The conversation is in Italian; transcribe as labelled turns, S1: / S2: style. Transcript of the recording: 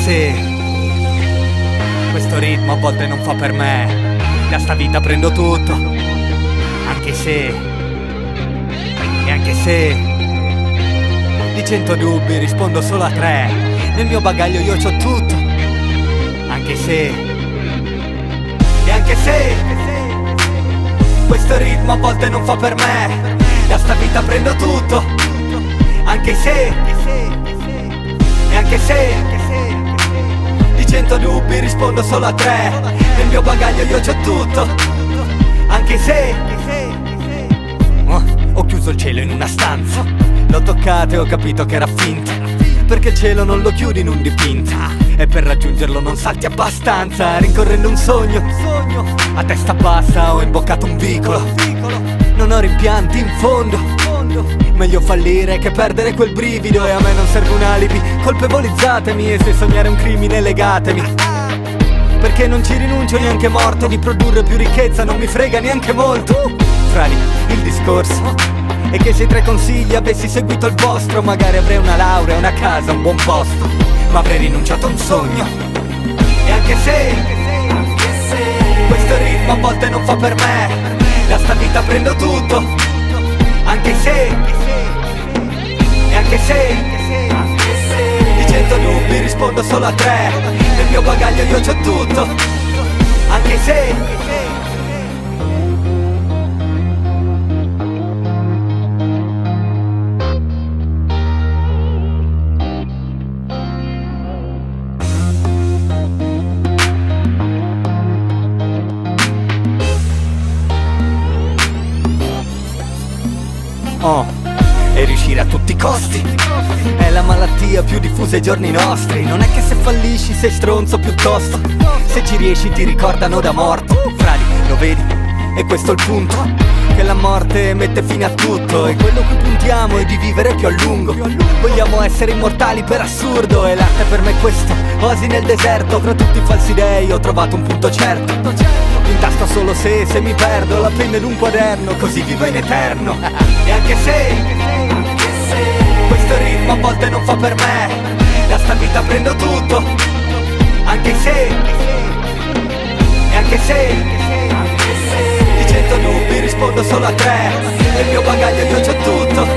S1: se questo ritmo a volte non fa per me, da sta vita prendo tutto, anche se, e anche se di 100 dubbi rispondo solo a 3. Nel mio bagaglio io c'ho tutto, anche se, e anche se questo ritmo a volte non fa per me, da sta vita prendo tutto, anche se, e anche se di 100 dubbi rispondo solo a 3. Nel mio bagaglio io c'ho tutto, anche se ho chiuso il cielo in una stanza, l'ho toccato e ho capito che era finta, perché il cielo non lo chiudi in un dipinto, e per raggiungerlo non salti abbastanza. Rincorrendo un sogno, a testa bassa ho imboccato un vicolo, non ho rimpianti in fondo, meglio fallire che perdere quel brivido. E a me non serve un alibi, colpevolizzatemi, e se sognare è un crimine legatemi, perché non ci rinuncio neanche morto. Di produrre più ricchezza non mi frega neanche molto. Frali, il discorso è che se i 3 consigli avessi seguito il vostro, magari avrei una laurea, una casa, un buon posto, ma avrei rinunciato a un sogno. E anche se questo ritmo a volte non fa per me, da sta vita prendo tutto, anche se, e anche se di 100 dubbi rispondo solo a 3. Nel mio bagaglio io c'ho tutto, anche se. E riuscire a tutti i costi è la malattia più diffusa ai giorni nostri. Non è che se fallisci sei stronzo, piuttosto se ci riesci ti ricordano da morto. Frali, lo vedi? E questo è il punto, che la morte mette fine a tutto, e quello cui puntiamo è di vivere più a lungo. Vogliamo essere immortali per assurdo, e l'arte per me è questo, oasi nel deserto. Tra tutti i falsi dei ho trovato un punto certo, in tasca solo se mi perdo, la penna in un quaderno, così vivo in eterno. E anche se questo ritmo a volte non fa per me, da sta vita prendo tutto, anche se, e anche se di 100 dubbi rispondo solo a 3. Nel mio bagaglio io c'ho tutto,